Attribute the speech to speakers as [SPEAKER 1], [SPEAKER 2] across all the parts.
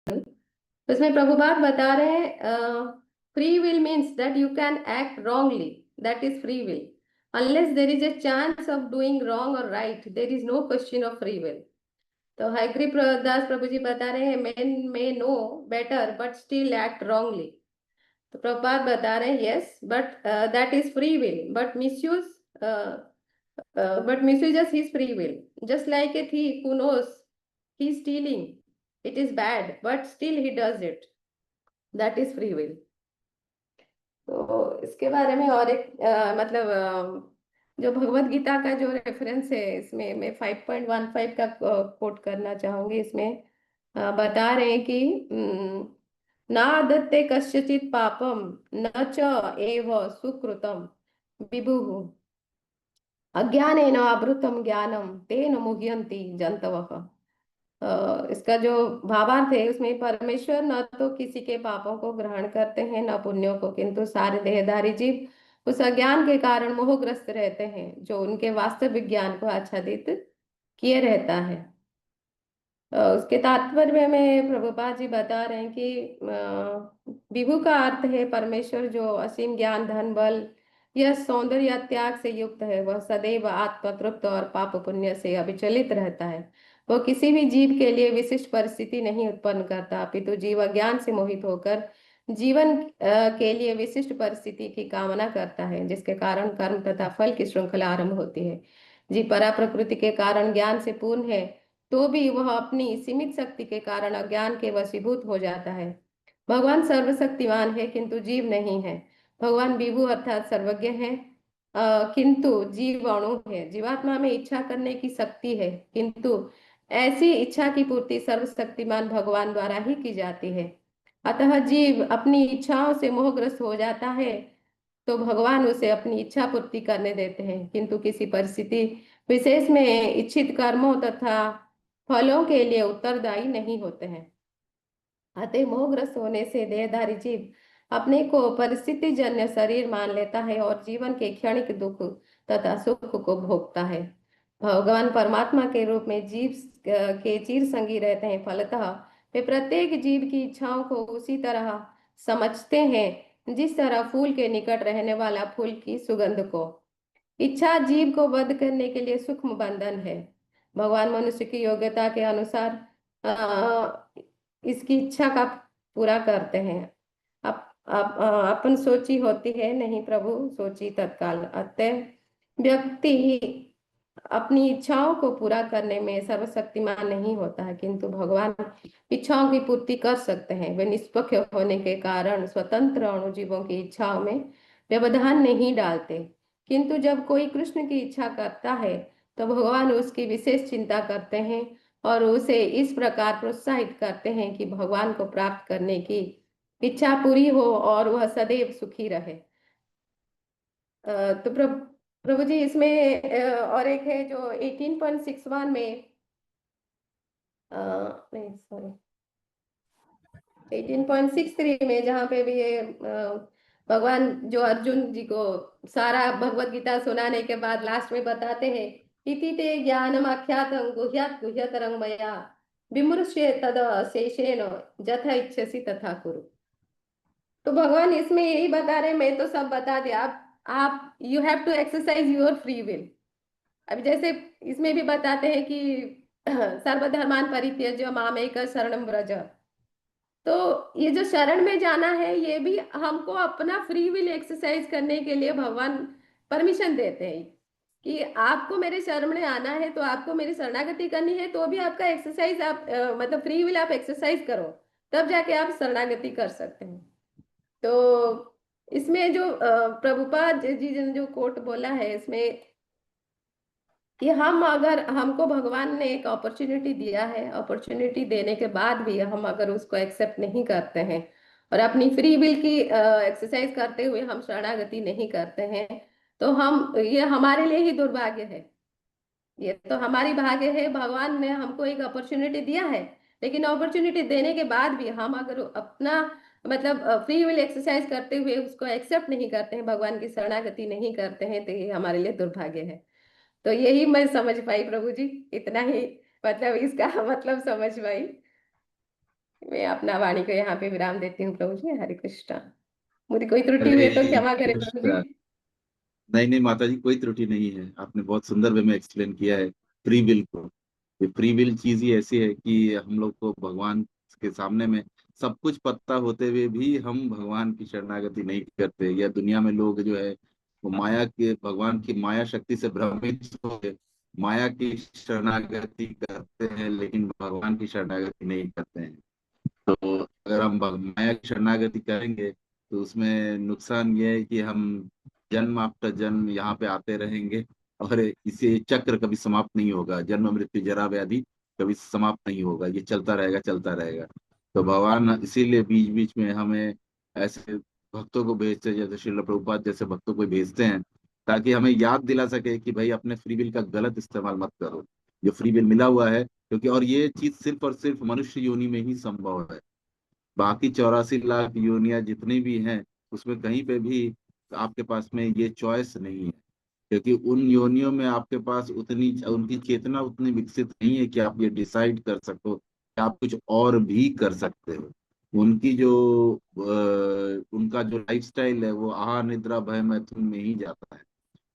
[SPEAKER 1] तो इसमें प्रभुपाद बता रहे हैं free will means that you can act wrongly, that is free will. Unless there is a chance of doing wrong or right, there is no question of free will। तो हयग्रीव दास प्रभु जी बता रहे हैं men may know better but still act wrongly। तो प्रभुपाद बता रहे हैं yes but that is free will, but misuses his free will, just like a thief who knows he's stealing, it is bad but still he does it, that is free will। तो इसके बारे में और एक मतलब जो भगवत गीता का जो रेफरेंस है इसमें मैं 5.15 का कोट करना चाहूंगी। इसमें बता रहे हैं कि ना दत्ते कस्यचित पापम न च एव सुकृतम विभुः अज्ञानेन आवृतम ज्ञानम तेन मुह्यन्ति जंतवः। इसका जो भावार्थ है उसमें परमेश्वर न तो किसी के पापों को ग्रहण करते हैं न पुण्यों को, किंतु सारे देहधारी जीव उस अज्ञान के कारण मोहग्रस्त रहते हैं जो उनके वास्तविक ज्ञान को आच्छादित किए रहता है। उसके तात्पर्य में प्रभुपाद जी बता रहे हैं कि विभु का अर्थ है परमेश्वर जो असीम ज्ञान धन बल यह सौंदर्य या त्याग से युक्त है। वह सदैव आत्मतृप्त और पाप पुण्य से अविचलित रहता है। वह किसी भी जीव के लिए विशिष्ट परिस्थिति नहीं उत्पन्न करता, अपितु जीव अज्ञान से मोहित होकर जीवन के लिए विशिष्ट परिस्थिति की कामना करता है, जिसके कारण कर्म तथा फल की श्रृंखला आरंभ होती है। जीव परा प्रकृति के कारण ज्ञान से पूर्ण है तो भी वह अपनी सीमित शक्ति के कारण अज्ञान के वशीभूत हो जाता है। भगवान सर्वशक्तिमान है किंतु जीव नहीं है। भगवान विभु अर्थात सर्वज्ञ है किंतु जीव अणु है। जीवात्मा में इच्छा करने की शक्ति है किंतु ऐसी इच्छा की पूर्ति सर्वशक्तिमान भगवान द्वारा ही की जाती है। अतः जीव अपनी इच्छाओं से मोहग्रस्त हो जाता है तो भगवान उसे अपनी इच्छा पूर्ति करने देते हैं, किंतु किसी परिस्थिति विशेष में इच्छित कर्मों तथा फलों के लिए उत्तरदायी नहीं होते हैं। अतः मोहग्रस्त होने से देहधारी जीव अपने को परिस्थिति जन्य शरीर मान लेता है और जीवन के क्षणिक दुख तथा सुख को भोगता है। भगवान परमात्मा के रूप में जीव के चिर संगी रहते हैं। फलतः वे प्रत्येक जीव की इच्छाओं को उसी तरह समझते हैं जिस तरह फूल के निकट रहने वाला फूल की सुगंध को। इच्छा जीव को बद्ध करने के लिए सूक्ष्म बंधन है। भगवान मनुष्य की योग्यता के अनुसार इसकी इच्छा का पूरा करते हैं। अपन सोची होती है नहीं प्रभु सोची तत्काल। अतः व्यक्ति अपनी इच्छाओं को पूरा करने में सर्वशक्तिमान नहीं होता है, किंतु भगवान इच्छाओं की पूर्ति कर सकते हैं। वे निष्पक्ष होने के कारण स्वतंत्र अणुजीवों की इच्छाओं में व्यवधान नहीं डालते, किंतु जब कोई कृष्ण की इच्छा करता है तो भगवान उसकी विशेष चिंता करते हैं और उसे इस प्रकार प्रोत्साहित करते हैं कि भगवान को प्राप्त करने की इच्छा पूरी हो और वह सदैव सुखी रहे। तो प्रभु जी इसमें और एक है जो 18.61 में नहीं सॉरी 18.63 में जहाँ पे भी ये भगवान जो अर्जुन जी को सारा भगवत गीता सुनाने के बाद लास्ट में बताते हैं इति ते ज्ञानम आख्यातं गुह्यात् गुह्यतरं मया विमृश्य तद शेषेण जथा इच्छसि तथा कुरु। तो भगवान इसमें यही बता रहे मैं तो सब बता दिया, आप you have to exercise your free will. अभी जैसे इसमें भी बताते हैं कि सर्वधर्मान परित्यज्य मामेक शरणं व्रज। तो ये जो शरण में जाना है ये भी हमको अपना फ्री विल एक्सरसाइज करने के लिए भगवान परमिशन देते हैं कि आपको मेरे शरण में आना है तो आपको मेरी शरणागति करनी है, तो भी आपका एक्सरसाइज आप मतलब फ्री विल आप एक्सरसाइज करो तब जाके आप शरणागति कर सकते हैं। तो इसमें जो प्रभुपाद जी ने जो कोट बोला है इसमें कि हम अगर हमको भगवान ने एक अपॉर्चुनिटी दिया है, अपॉर्चुनिटी देने के बाद भी हम अगर उसको एक्सेप्ट नहीं करते हैं और अपनी फ्री विल की एक्सरसाइज करते हुए हम शरणागति नहीं करते हैं तो हम ये हमारे लिए ही दुर्भाग्य है। ये तो हमारी भाग्य है, भगवान ने हमको एक अपॉर्चुनिटी दिया है, लेकिन अपॉर्चुनिटी देने के बाद भी हम अगर अपना मतलब फ्री विल एक्सरसाइज करते हुए उसको एक्सेप्ट नहीं करते हैं, भगवान की शरणागति नहीं करते हैं, तो ये हमारे लिए दुर्भाग्य है। तो यही मैं समझ पाई प्रभु जी, इतना ही मतलब इसका मतलब समझ पाई। मैं अपना वाणी को यहाँ पे विराम देती हूँ प्रभु जी। हरे कृष्णा। मुझे कोई त्रुटि हुई
[SPEAKER 2] हरे
[SPEAKER 1] है तो क्षमा करें प्रभु जी।
[SPEAKER 2] कृष्णा। नहीं नहीं माता जी, कोई त्रुटि नहीं है, आपने बहुत सुंदर वे में एक्सप्लेन किया है फ्री विल को। ये फ्री विल चीज ही ऐसी है कि हम लोग को भगवान के सामने में सब कुछ पता होते हुए भी हम भगवान की शरणागति नहीं करते, या दुनिया में लोग जो है वो माया के, भगवान की माया शक्ति से भ्रमित होकर माया की शरणागति करते हैं, लेकिन भगवान की शरणागति नहीं करते हैं। तो अगर हम माया की शरणागति करेंगे तो उसमें नुकसान ये है कि हम जन्म आफ्टर जन्म यहाँ पे आते रहेंगे, और इसे चक्र कभी समाप्त नहीं होगा, जन्म मृत्यु जरा व्याधि कभी समाप्त नहीं होगा, ये चलता रहेगा चलता रहेगा। तो भगवान इसीलिए बीच बीच में हमें ऐसे भक्तों को भेजते हैं, जैसे श्रील प्रभुपाद जैसे भक्तों को भेजते हैं, ताकि हमें याद दिला सके कि भाई अपने फ्री विल का गलत इस्तेमाल मत करो, जो फ्री विल मिला हुआ है। क्योंकि और ये चीज सिर्फ और सिर्फ मनुष्य योनि में ही संभव है। बाकी 84 लाख योनियां जितनी भी हैं उसमें कहीं पे भी आपके पास में ये चॉइस नहीं है, क्योंकि उन योनियों में आपके पास उतनी उनकी चेतना उतनी विकसित नहीं है कि आप ये डिसाइड कर सको कि आप कुछ और भी कर सकते हो। उनकी जो उनका जो लाइफस्टाइल है वो आहार निद्रा भय मैथुन में ही जाता है,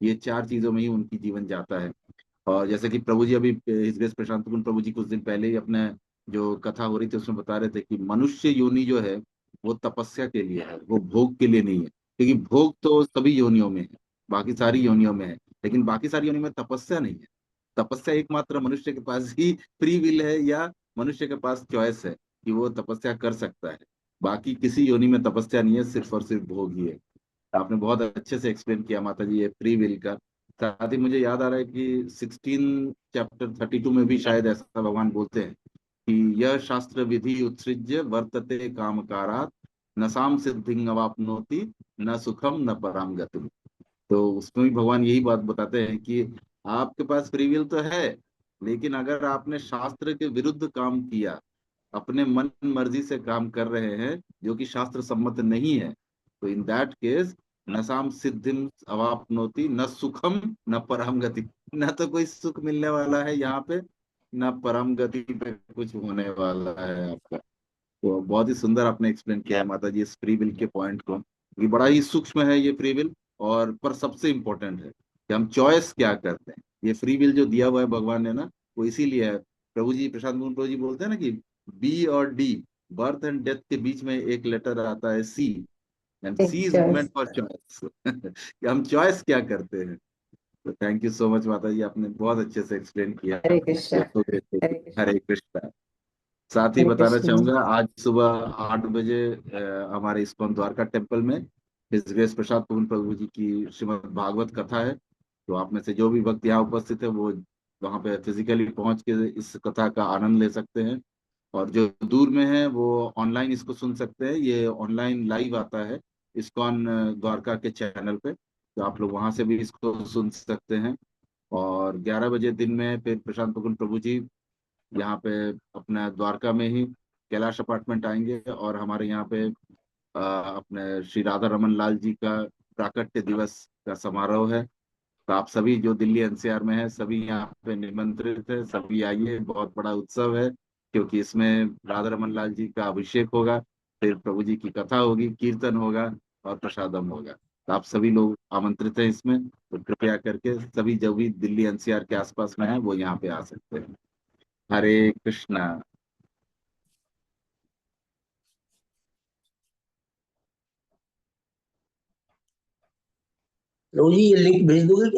[SPEAKER 2] ये चार चीजों में ही उनकी जीवन जाता है। और जैसे कि प्रभु जी अभी हिज ग्रेस प्रशांत कुमार प्रभु जी कुछ दिन पहले ही अपने जो कथा हो रही थी उसमें बता रहे थे कि मनुष्य योनि जो है वो तपस्या के लिए है, वो भोग के लिए नहीं है। क्योंकि भोग तो सभी योनियों में है, बाकी सारी योनियों में है, लेकिन बाकी सारी योनियों में तपस्या नहीं है। तपस्या एकमात्र मनुष्य के पास ही फ्री विल है, या मनुष्य के पास चॉइस है कि वो तपस्या कर सकता है। बाकी किसी योनि में तपस्या नहीं है, सिर्फ और सिर्फ भोग ही है। आपने बहुत अच्छे से एक्सप्लेन किया माता जी ये फ्री विल का। साथ ही मुझे याद आ रहा है कि 16 चैप्टर 32 में भी शायद ऐसा भगवान बोलते हैं कि यह शास्त्र विधि उत्सृज्य वर्तते कामकारात् न साम सिद्धिं अवाप्नोति न सुखम न पराम गतिम। तो उसमें भी भगवान यही बात बताते हैं कि आपके पास फ्री विल तो है, लेकिन अगर आपने शास्त्र के विरुद्ध काम किया, अपने मन मर्जी से काम कर रहे हैं जो कि शास्त्र सम्मत नहीं है, तो इन दैट केस न साम सिद्धिम अवाप्नोति न सुखम न परम गति। न तो कोई सुख मिलने वाला है यहाँ पे, न परम गति पे कुछ होने वाला है आपका। तो बहुत ही सुंदर आपने एक्सप्लेन किया है माता जी इस फ्री विल के पॉइंट को, ये बड़ा ही सूक्ष्म है ये फ्री विल। और पर सबसे इम्पोर्टेंट है कि हम चॉइस क्या करते हैं। ये फ्री विल जो दिया हुआ है भगवान ने ना, वो इसीलिए है। प्रभु जी प्रशांत मोहन प्रभु जी बोलते हैं ना कि बी और डी, बर्थ एंड डेथ के बीच में एक लेटर आता है C, and C is
[SPEAKER 1] pictures.
[SPEAKER 2] Meant for choice. कि हम चॉइस क्या करते हैं। तो थैंक यू सो मच माता जी, आपने बहुत अच्छे से एक्सप्लेन किया।
[SPEAKER 1] हरे कृष्णा। हरे कृष्णा।
[SPEAKER 2] हरे कृष्णा। साथ ही
[SPEAKER 1] हरे
[SPEAKER 2] बताना
[SPEAKER 1] कृष्णा।
[SPEAKER 2] चाहूंगा आज सुबह 8 बजे हमारे इस्कॉन द्वारका टेम्पल में हिज ग्रेस प्रसाद पूर्ण प्रभु जी की श्रीमद् भागवत कथा है। तो आप में से जो भी भक्त यहाँ उपस्थित है वो वहाँ पे फिजिकली पहुंच के इस कथा का आनंद ले सकते हैं, और जो दूर में है वो ऑनलाइन इसको सुन सकते हैं। ये ऑनलाइन लाइव आता है इस्कॉन द्वारका के चैनल पे, तो आप लोग वहां से भी इसको सुन सकते हैं। और 11 बजे दिन में फिर प्रशांत मुकुंद प्रभु जी यहाँ पे अपना द्वारका में ही कैलाश अपार्टमेंट आएंगे, और हमारे यहाँ पे अपने श्री राधा रमन लाल जी का प्राकट्य दिवस का समारोह है। तो आप सभी जो दिल्ली एनसीआर में है सभी यहाँ पे निमंत्रित है, सभी आइए, बहुत बड़ा उत्सव है। क्योंकि इसमें राधा रमन लाल जी का अभिषेक होगा, फिर प्रभु जी की कथा होगी, कीर्तन होगा और प्रसादम होगा। तो आप सभी लोग आमंत्रित हैं इसमें, तो कृपया करके सभी जो भी दिल्ली एनसीआर के आसपास में है वो यहाँ पे आ सकते हैं। हरे कृष्णा।
[SPEAKER 3] प्रभु जी ये लिंक भेज दोगे क्या?